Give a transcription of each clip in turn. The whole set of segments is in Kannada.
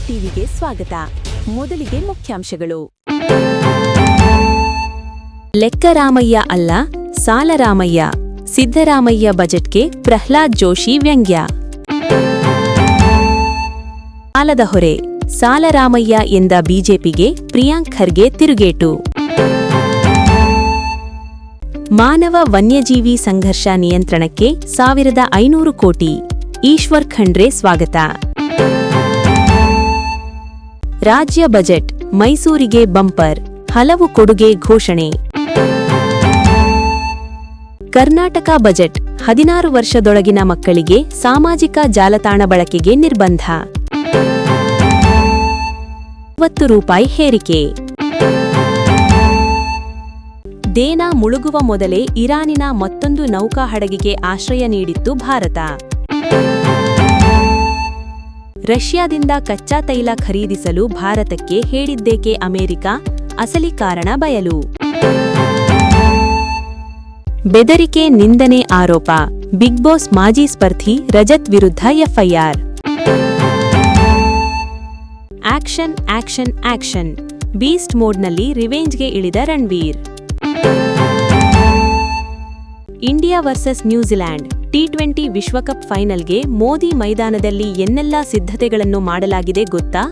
ಸವಾಲ್ ಟಿವಿಗೆ ಸ್ವಾಗತ. ಮೊದಲಿಗೆ ಮುಖ್ಯಾಂಶಗಳು. ಲೆಕ್ಕರಾಮಯ್ಯ ಅಲ್ಲ, ಸಾಲರಾಮಯ್ಯ. ಸಿದ್ದರಾಮಯ್ಯ ಬಜೆಟ್ಗೆ ಪ್ರಹ್ಲಾದ್ ಜೋಶಿ ವ್ಯಂಗ್ಯ. ಸಾಲದ ಹೊರೆ, ಸಾಲರಾಮಯ್ಯ ಎಂದ ಬಿಜೆಪಿಗೆ ಪ್ರಿಯಾಂಕ್ ಖರ್ಗೆ ತಿರುಗೇಟು. ಮಾನವ ವನ್ಯಜೀವಿ ಸಂಘರ್ಷ ನಿಯಂತ್ರಣಕ್ಕೆ 1500 ಕೋಟಿ, ಈಶ್ವರ್ ಖಂಡ್ರೆ ಸ್ವಾಗತ. ರಾಜ್ಯ ಬಜೆಟ್, ಮೈಸೂರಿಗೆ ಬಂಪರ್, ಹಲವು ಕೊಡುಗೆ ಘೋಷಣೆ. ಕರ್ನಾಟಕ ಬಜೆಟ್, 16 ವರ್ಷದೊಳಗಿನ ಮಕ್ಕಳಿಗೆ ಸಾಮಾಜಿಕ ಜಾಲತಾಣ ಬಳಕೆಗೆ ನಿರ್ಬಂಧ. 50 ರೂಪಾಯಿ ಹೇರಿಕೆ. ದೇನಾ ಮುಳುಗುವ ಮೊದಲೇ ಇರಾನಿನ ಮತ್ತೊಂದು ನೌಕಾ ಹಡಗಿಗೆ ಆಶ್ರಯ ನೀಡಿತ್ತು ಭಾರತ. ರಷ್ಯಾದಿಂದ ಕಚ್ಚಾ ತೈಲ ಖರೀದಿಸಲು ಭಾರತಕ್ಕೆ ಹೇಳಿದ್ದೇಕೆ ಅಮೆರಿಕ, ಅಸಲಿ ಕಾರಣ ಬಯಲು. ಬೆದರಿಕೆ ನಿಂದನೆ ಆರೋಪ, ಬಿಗ್ ಬಾಸ್ ಮಾಜಿ ಸ್ಪರ್ಧಿ ರಜತ್ ವಿರುದ್ಧ FIR. Action action action, beast ಮೋಡ್ನಲ್ಲಿ ರಿವೆಂಜ್ಗೆ ಇಳಿದ Ranveer. India versus New Zealand T20 ವಿಶ್ವಕಪ್ ಫೈನಲ್ಗೆ ಮೋದಿ ಮೈದಾನದಲ್ಲಿ ಎನ್ನೆಲ್ಲಾ ಸಿದ್ಧತೆಗಳನ್ನು ಮಾಡಲಾಗಿದೆ ಗೊತ್ತಾ?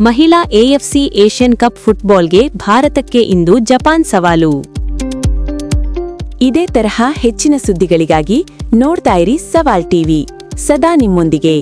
ಮಹಿಳಾ ಎಎಫ್ಸಿ ಏಷ್ಯನ್ ಕಪ್ ಫುಟ್ಬಾಲ್ಗೆ ಭಾರತಕ್ಕೆ ಇಂದು ಜಪಾನ್ ಸವಾಲು. ಇದೇ ತರಹ ಹೆಚ್ಚಿನ ಸುದ್ದಿಗಳಿಗಾಗಿ ನೋಡ್ತಾ ಇರಿ ಸವಾಲ್ ಟಿವಿ, ಸದಾ ನಿಮ್ಮೊಂದಿಗೆ.